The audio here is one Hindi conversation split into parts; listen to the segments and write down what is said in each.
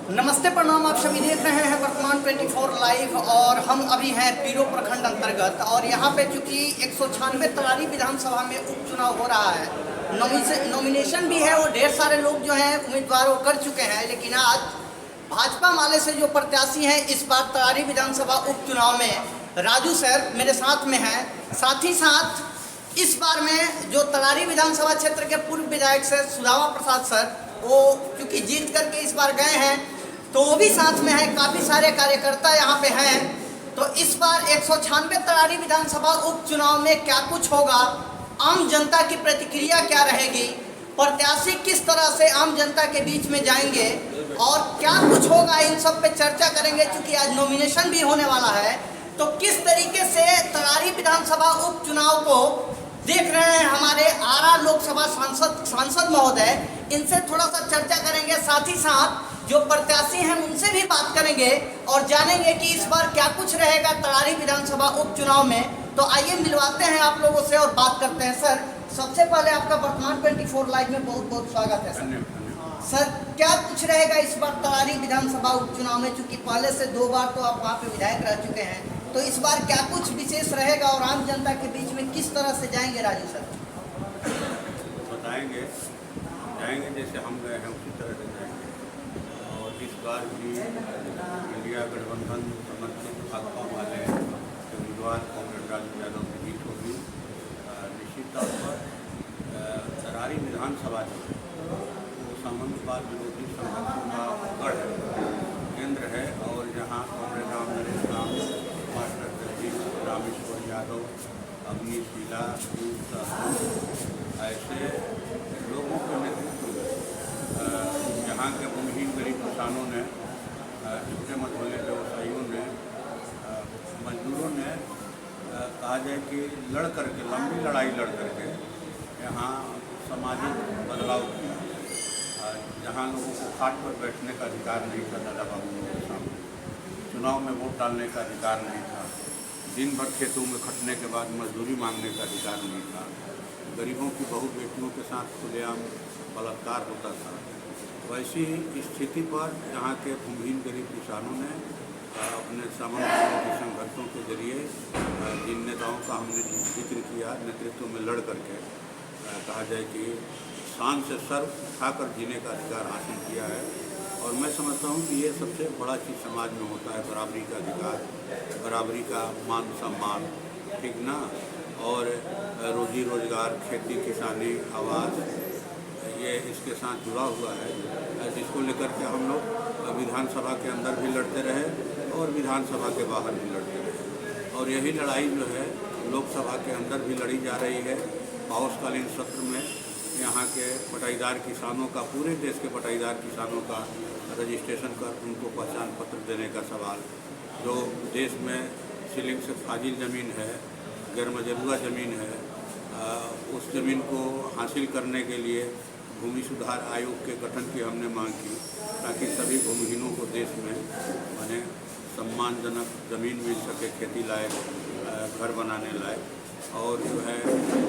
नमस्ते प्रणाम। आप सभी देख रहे हैं वर्तमान 24 लाइव और हम अभी हैं पीरो प्रखंड अंतर्गत और यहाँ पे चूंकि 196 तरारी विधानसभा में उपचुनाव हो रहा है, नॉमिनेशन भी है और ढेर सारे लोग जो हैं उम्मीदवार वो कर चुके हैं। लेकिन आज भाजपा माले से जो प्रत्याशी हैं इस बार तरारी विधानसभा उपचुनाव में राजू सर मेरे साथ में हैं। साथ ही साथ इस बार में जो तरारी विधानसभा क्षेत्र के पूर्व विधायक से सुदामा प्रसाद सर वो क्योंकि जीत करके इस बार गए हैं तो वो भी साथ में है। काफ़ी सारे कार्यकर्ता यहाँ पे हैं। तो इस बार 196 तरारी विधानसभा उपचुनाव में क्या कुछ होगा, आम जनता की प्रतिक्रिया क्या रहेगी, प्रत्याशी किस तरह से आम जनता के बीच में जाएंगे और क्या कुछ होगा, इन सब पे चर्चा करेंगे। चूँकि आज नॉमिनेशन भी होने वाला है तो किस तरीके से तरारी विधानसभा उपचुनाव को देख रहे हैं हमारे आरा लोकसभा सांसद महोदय, इनसे थोड़ा सा चर्चा करेंगे। साथ ही साथ जो प्रत्याशी हैं उनसे भी बात करेंगे और जानेंगे कि इस बार क्या कुछ रहेगा तरारी विधानसभा उपचुनाव में। तो आइए मिलवाते हैं आप लोगों से और बात करते हैं। सर, सबसे पहले आपका वर्तमान 24 लाइव में बहुत बहुत स्वागत है सर। क्या कुछ रहेगा इस बार तरारी विधानसभा उपचुनाव में, चूँकि पहले से 2 बार तो आप वहाँ पे विधायक रह चुके हैं, तो इस बार क्या कुछ विशेष रहेगा और आम जनता के बीच में किस तरह से जाएंगे राजू सर? बताएंगे, जाएंगे जैसे हम गए हैं उसी तरह से जाएंगे। और इस बार भी इंडिया गठबंधन समर्थित भाजपा वाले उम्मीदवार कांग्रेस राजू यादव की जीत होगी। निश्चित तौर पर तरारी विधानसभा जो है वो सामंतवाद विरोधी संगठनों का गढ़ है, केंद्र है। और यहाँ कांग्रेस राम नरेश राम, मास्टर जगदीश रामेश्वर यादव, अग्नि शीला, ऐसे लोगों के नेतृत्व में यहाँ के भूमिहीन गरीब किसानों ने, छोटे मझोले व्यवसायियों ने, मजदूरों ने कहा जाए कि लड़ करके, लंबी लड़ाई लड़ करके यहाँ सामाजिक बदलाव किया। जहाँ लोगों को खाट पर बैठने का अधिकार नहीं था दादा बाबू के सामने, चुनाव में वोट डालने का अधिकार नहीं था, दिन भर खेतों में खटने के बाद मजदूरी मांगने का अधिकार नहीं था, गरीबों की बहू बेटियों के साथ खुलेआम बलात्कार होता था। वैसी स्थिति पर यहाँ के भूमिहीन गरीब किसानों ने अपने सामान्य संघर्षों के जरिए जिन नेताओं का हमने जिक्र किया, नेतृत्व में लड़ करके कहा जाए कि शान से सर उठाकर जीने का अधिकार हासिल किया है। और मैं समझता हूँ कि ये सबसे बड़ा चीज़ समाज में होता है, बराबरी का अधिकार, बराबरी का मान सम्मान, ठीक ना। और रोजी रोजगार, खेती किसानी, आवास, ये इसके साथ जुड़ा हुआ है, जिसको लेकर के हम लोग विधानसभा के अंदर भी लड़ते रहे और विधानसभा के बाहर भी लड़ते रहे। और यही लड़ाई जो है लोकसभा के अंदर भी लड़ी जा रही है। पावसकालीन सत्र में यहाँ के बटाईदार किसानों का, पूरे देश के बटाईदार किसानों का रजिस्ट्रेशन कर उनको पहचान पत्र देने का सवाल, जो देश में सीलिंग से फाजिल ज़मीन है, गैर मजरूआ ज़मीन है, उस ज़मीन को हासिल करने के लिए भूमि सुधार आयोग के गठन की हमने मांग की, ताकि सभी भूमिहीनों को देश में माने सम्मानजनक ज़मीन मिल सके, खेती लायक, घर बनाने लायक। और जो है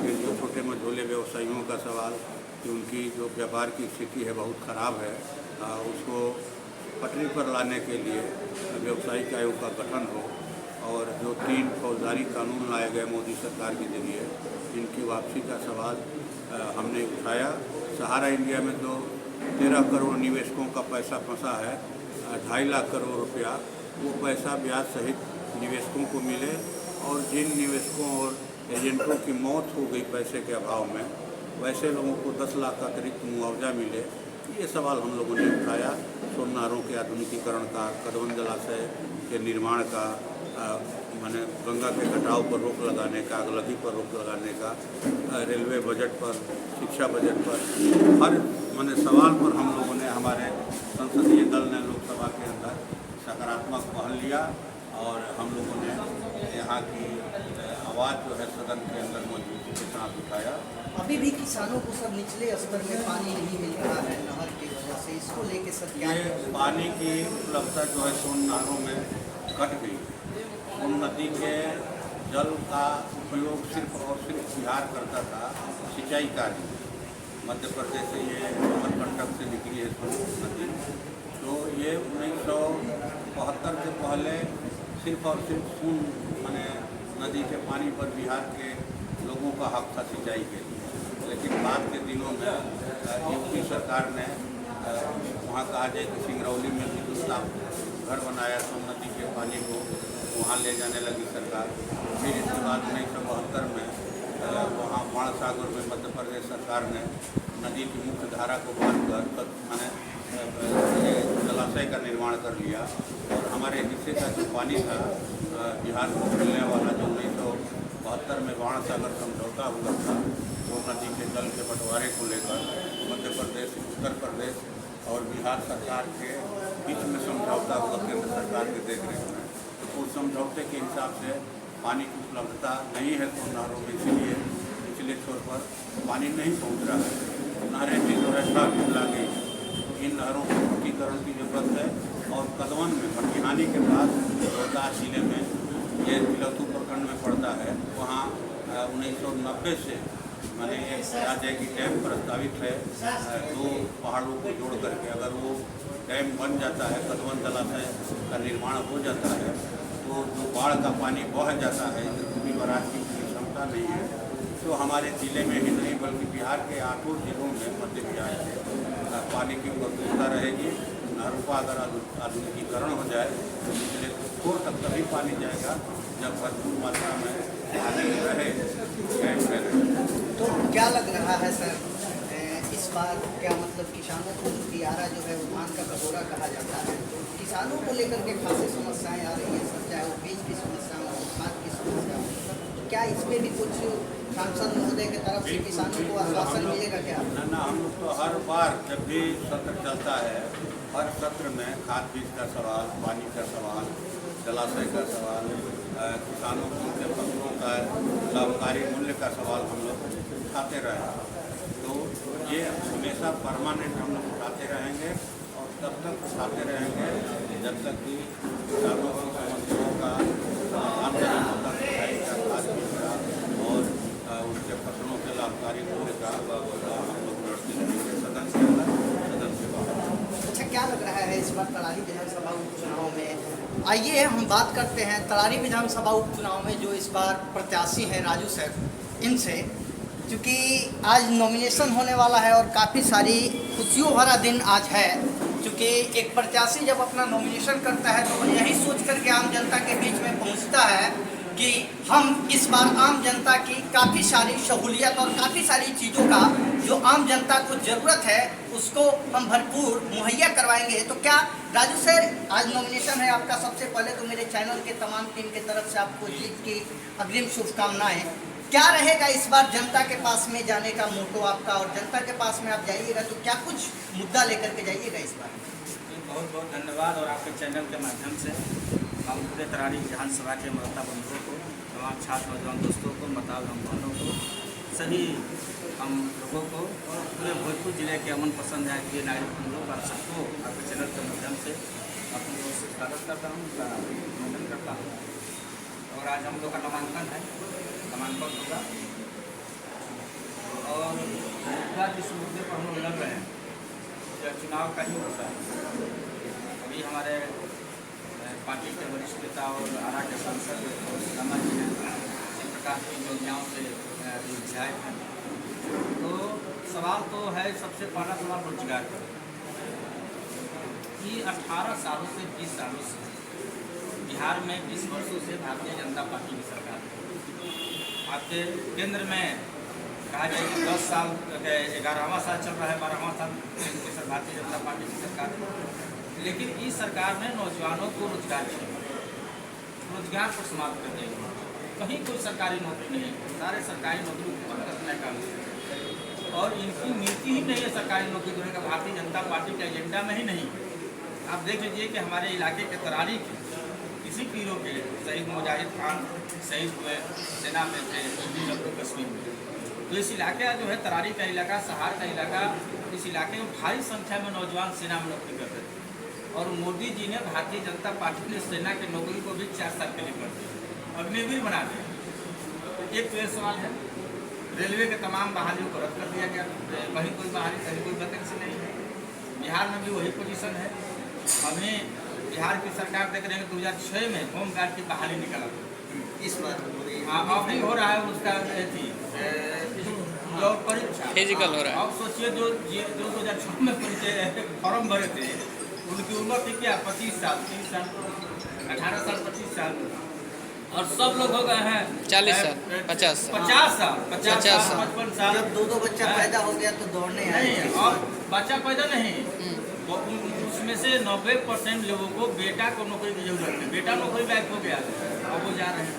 फिर जो छोटे मझोले व्यवसायियों का सवाल कि उनकी जो व्यापार की स्थिति है बहुत ख़राब है, उसको पटरी पर लाने के लिए व्यावसायिक आयोग का गठन हो। और जो 3 फौजदारी कानून लाए गए मोदी सरकार के जरिए, इनकी वापसी का सवाल हमने उठाया। सहारा इंडिया में तो 13 करोड़ निवेशकों का पैसा फंसा है, 2.5 लाख करोड़ रुपया, वो पैसा ब्याज सहित निवेशकों को मिले। और जिन निवेशकों और एजेंटों की मौत हो गई पैसे के अभाव में, वैसे लोगों को 10 लाख का अतिरिक्त मुआवजा मिले। ये सवाल हम लोगों ने उठाया। सोमनारों के आधुनिकीकरण का, कदवन जलाशय के निर्माण का, माने गंगा के कटाव पर रोक लगाने का, अगलगी पर रोक लगाने का, रेलवे बजट पर, शिक्षा बजट पर, हर माने सवाल पर हम लोगों ने, हमारे संसदीय दल ने लोकसभा के अंदर सकारात्मक पहल लिया और हम लोगों ने यहाँ की आवाज़ जो है सदन के अंदर मजबूती के साथ उठाया। अभी भी किसानों को सब निचले स्तर में पानी नहीं मिल रहा है नहर की वजह से, इसको लेके सब क्या ये पानी की उपलब्धता जो है सोन नहरों में घट गई। सोन नदी के जल का उपयोग सिर्फ और सिर्फ बिहार करता था सिंचाई कार्य। मध्य प्रदेश से ये अमरकंटक से निकली है सोन नदी, तो ये 72 के पहले सिर्फ और सिर्फ सून माने नदी के पानी पर बिहार के लोगों का हक था सिंचाई के लिए। लेकिन बाद के दिनों में यूपी सरकार ने वहाँ कहा जाए कि सिंगरौली में भी घर बनाया, सोन नदी के पानी को वहाँ ले जाने लगी सरकार। फिर इसके बाद 1972 में वहाँ बाणसागर में मध्य प्रदेश सरकार ने नदी की मुख्य धारा को बांध कर माने जलाशय का निर्माण कर लिया और हमारे हिस्से का जो पानी था बिहार को मिलने वाला जो 1972 में बाणसागर समझौता हुआ था, वो नदी के जल के बंटवारे को लेकर मध्य प्रदेश, उत्तर प्रदेश और बिहार सरकार के बीच में समझौता हुआ केंद्र सरकार के देखरेख में। तो उस समझौते के हिसाब से पानी की उपलब्धता नहीं है तो नहरों में, इसलिए निचले छोर पर पानी नहीं पहुँच रहा है। नहरें भी जो है ला गई। इन नहरों को पक्कीकरण की जरूरत है और कदवन में भटिहानी के पास रोहतास जिले में ये तिलौतू प्रखंड में पड़ता है, वहाँ 1990 से माने एक राज्य की डैम प्रस्तावित है। दो पहाड़ों को जोड़ करके अगर वो डैम बन जाता है, कदवन जलाशय का निर्माण हो जाता है, तो जो बाढ़ का पानी बह जाता है, भूमि बराज की क्षमता नहीं है, तो हमारे ज़िले में ही नहीं बल्कि बिहार के 8 जिलों में मध्य बिहार के पानी की उपलब्धता रहेगी। नहरों का अगर आधुनिकीकरण हो जाए तो पिछले छोर तक तभी पानी जाएगा जब भरपूर मात्रा में पानी रहे। तो क्या लग रहा है सर, इस बार क्या मतलब किसानों को दियारा जो है वो धान का कटोरा कहा जाता है, किसानों को लेकर के खासी समस्याएं आ रही है सर, चाहे वो बीज की समस्या हो, खाद की समस्या हो, क्या इसमें भी कुछ सांसद महोदय की तरफ से किसानों को आश्वासन मिलेगा क्या? ना, हम लोग तो हर बार जब भी सत्र चलता है, हर सत्र में खाद बीज का सवाल, पानी का सवाल, जलाशय का सवाल, किसानों के फसलों का लाभकारी मूल्य का सवाल हम लोग उठाते रहे। तो ये हमेशा परमानेंट हम लोग उठाते रहेंगे और तब तक उठाते रहेंगे जब तक कि किसानों की समस्याओं का समाधान नहीं होता, सिंचाई का, खाद बीज का और उनके फसलों के लाभकारी मूल्य का हम लोग लड़ते रहेंगे, सदन के अंदर, सदन के बाहर। अच्छा, क्या लग रहा है इस बार तरारी विधानसभा उपचुनाव में? आइए हम बात करते हैं तरारी विधानसभा उपचुनाव में जो इस बार प्रत्याशी हैं राजू सर, इनसे, क्योंकि आज नॉमिनेशन होने वाला है और काफ़ी सारी खुशियों भरा दिन आज है। क्योंकि एक प्रत्याशी जब अपना नॉमिनेशन करता है तो यही सोच करके आम जनता के बीच में पहुंचता है कि हम इस बार आम जनता की काफ़ी सारी सहूलियत और काफ़ी सारी चीज़ों का जो आम जनता को ज़रूरत है उसको हम भरपूर मुहैया करवाएंगे। तो क्या राजू सर, आज नॉमिनेशन है आपका, सबसे पहले तो मेरे चैनल के तमाम टीम की तरफ से आपको जीत की अग्रिम शुभकामनाएं। क्या रहेगा इस बार जनता के पास में जाने का मोटो आपका, और जनता के पास में आप जाइएगा तो क्या कुछ मुद्दा लेकर के जाइएगा इस बार? बहुत बहुत धन्यवाद। और आपके चैनल के माध्यम से हम पूरे तरारी विधानसभा के मतदाता बंधुओं को, तमाम छात्र नौजवान दोस्तों को, मतदाता बहनों को, सभी हम लोगों को और पूरे भोजपुर जिले के अमन पसंद है कि नागरिक बंधुओं का सबको आपके चैनल के माध्यम से अपने लोगों से स्वागत करता हूँ, उनका अभिनंदन करता हूँ। और आज हम लोग का नामांकन है, नामांकन होगा और मुद्दा जिस मुद्दे पर हम लोग लड़ रहे हैं यह चुनाव का ही होता है। अभी हमारे पार्टी के वरिष्ठ नेता और आरा के सांसद शर्मा जी हैं, इस प्रकार की योजनाओं से विधायक हैं। तो सवाल तो है, सबसे पहला सवाल रोजगार का कि 18 सालों से 20 सालों से बिहार में 20 वर्षों से भारतीय जनता पार्टी की सरकार है। आपके केंद्र में कहा जाए कि 10 साल 11वां साल चल रहा है, 12वां साल भारतीय जनता पार्टी की सरकार है। लेकिन इस सरकार ने नौजवानों को रोजगार पर समाप्त कर दिया। कहीं कोई सरकारी नौकरी नहीं, सारे सरकारी नौकरी को बंद करने का और इनकी नीति ही नहीं है सरकारी नौकरी देने का, भारतीय जनता पार्टी के एजेंडा में ही नहीं। आप देख लीजिए कि हमारे इलाके के तरारी के किसी पीरों के शहीद मुजाहिद खान शहीद हुए सेना में थे जम्मू कश्मीर में। तो इस इलाके का जो है तरारी का इलाका, सहार का इलाका, इस इलाके में भारी संख्या में नौजवान सेना में नौकरी करते थे। और मोदी जी ने, भारतीय जनता पार्टी ने सेना की नौकरी को भी 4 साल के लिए कर दिया, अग्निवीर बना दिया। एक तो ये सवाल है, रेलवे के तमाम बहालियों को रद्द कर दिया गया, कहीं कोई बहाली, कहीं कोई वैकेंसी नहीं है। बिहार में भी वही पोजीशन है। हमें बिहार की सरकार देख रहे हैं 2006 में होमगार्ड की बहाली निकाला इस बार अब भी हो रहा है उसका जो परीक्षा फिजिकल हो रहा है। अब सोचिए जो 2006 में परिचय फॉर्म भरे थे उनकी उम्र थी क्या 25 साल 30 साल 18 साल 25 साल और सब लोग हो गए हैं 40 साल 50 साल 50 साल 55 साल। जब दो बच्चा पैदा हो गया तो दौड़ने नहीं आए। और बच्चा पैदा नहीं वो उसमें से 90% लोगों को बेटा को नौकरी की जरूरत है, बेटा नौकरी लायक हो गया और वो जा रहे हैं।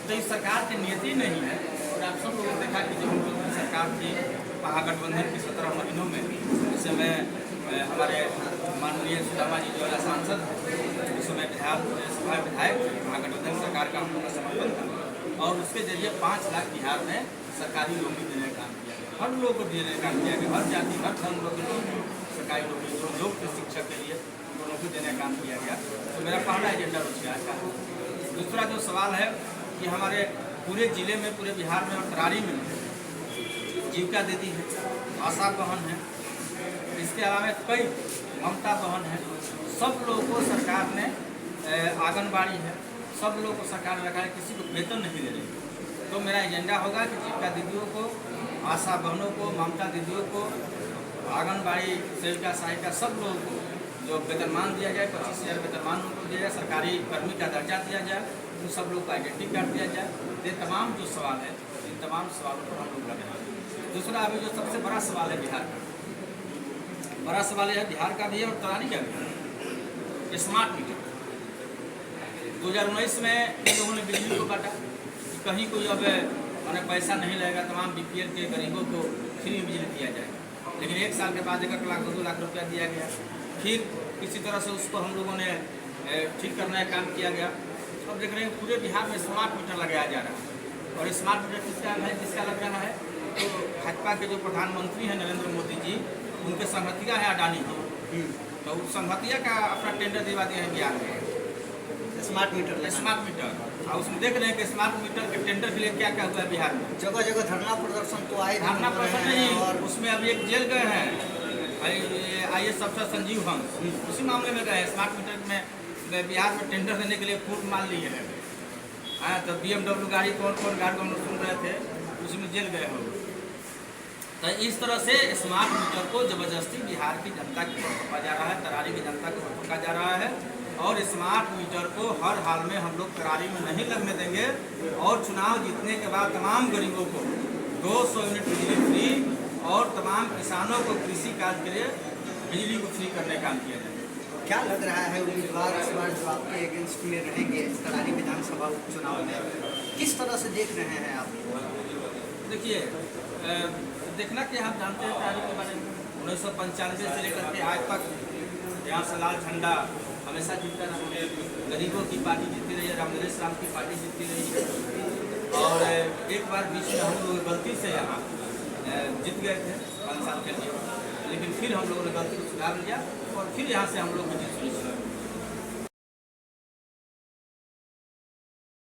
तो इस सरकार की नीति नहीं है। और आप सब लोगों ने देखा कि जब हम लोग की सरकार थी महागठबंधन की 17 महीनों में उस समय हमारे माननीय सुदामा जी जो सांसद उस समय विधानसभा विधायक महागठबंधन सरकार का हम लोग का समर्थन था और उसके जरिए 5 लाख बिहार में सरकारी नौकरी देने का काम किया गया, हर लोगों को देने का काम किया गया, हर जाति हर धर्म लोग सरकारी नौकरी जो लोग के शिक्षक के लिए उनको नौकरी देने का काम किया गया। तो मेरा पहला एजेंडा रोजगार का। दूसरा जो सवाल है कि हमारे पूरे जिले में पूरे बिहार में और तरारी में जीविका दीदी है, आशा बहन है, इसके अलावा कई ममता बहन है, सब लोगों को सरकार ने आंगनबाड़ी है, सब लोगों को सरकार ने रखा है, किसी को वेतन नहीं दे रही। तो मेरा एजेंडा होगा कि जीविका दीदियों को, आशा बहनों को, ममता दीदियों को, आंगनबाड़ी सेविका सहायिका सब लोगों को जो वेतनमान दिया जाए 25,000 वेतनमान उनको दिया जाए, सरकारी कर्मी का दर्जा दिया जाए, उन सब लोग को आइडेंटिटी कार्ड दिया जाए। ये तमाम जो सवाल है इन तमाम सवालों पर हम लोग लगे हैं। दूसरा अभी जो सबसे बड़ा सवाल है बिहार का, बड़ा सवाल यह है बिहार का भी है और तरारी का भी है, स्मार्ट मीटर। 2019 में इन लोगों ने बिजली को काटा, कहीं कोई अब मैंने पैसा नहीं लगेगा, तमाम BPL के गरीबों को फ्री में बिजली दिया जाएगा। लेकिन 1 साल के बाद 1 लाख 2 लाख रुपया दिया गया, फिर किसी तरह से उसको हम लोगों ने ठीक करने का काम किया गया। अब देख रहे हैं पूरे बिहार में स्मार्ट मीटर लगाया जा रहा है। और स्मार्ट मीटर किसका लग रहा है? तो भाजपा के जो प्रधानमंत्री हैं नरेंद्र मोदी जी, उनके संगतिया है अडानी जी, तो उस संगतिया का अपना टेंडर दिवा दिया है बिहार में स्मार्ट मीटर। और उसमें देख रहे हैं कि स्मार्ट मीटर के टेंडर के लिए क्या क्या हुआ है बिहार में। जगह जगह धरना प्रदर्शन तो आए, धरना प्रदर्शन नहीं और उसमें अभी एक जेल गए हैं IAS अफसर संजीव हंस, उसी मामले में गए। स्मार्ट मीटर में बिहार में टेंडर देने के लिए फूट मान लिए है। तो BMW गाड़ी कौन गाड़ी को हम लोग सुन रहे थे, उसमें जेल गए हम। तो इस तरह से स्मार्ट मीटर को जबरदस्ती बिहार की जनता की ओर थोपा जा रहा है, तरारी की जनता को थोपा जा रहा है। और स्मार्ट मीटर को हर हाल में हम लोग तरारी में नहीं लगने देंगे और चुनाव जीतने के बाद तमाम गरीबों को 200 यूनिट बिजली फ्री और तमाम किसानों को कृषि कार्य के लिए बिजली को फ्री करने का काम किया जाएगा। क्या लग रहा है उम्मीदवार इस बार जो आपके अगेंस्ट में रहेंगे तरारी विधानसभा उपचुनाव में, किस तरह से देख रहे हैं आप? देखिए देखना कि हम जानते हैं तरारी के बारे में 1995 से लेकर के आज तक यहाँ से लाल झंडा हमेशा जीतता रहा, गरीबों की पार्टी जीतती रही है, रामनरेश राम की पार्टी जीतती रही है। और एक बार बीच में हम लोग गलती से यहाँ जीत गए थे 5 साल के लिए, लेकिन फिर हम लोगों ने गलती को सुधार लिया और फिर यहाँ से हम लोग को जीत सुनिश्चित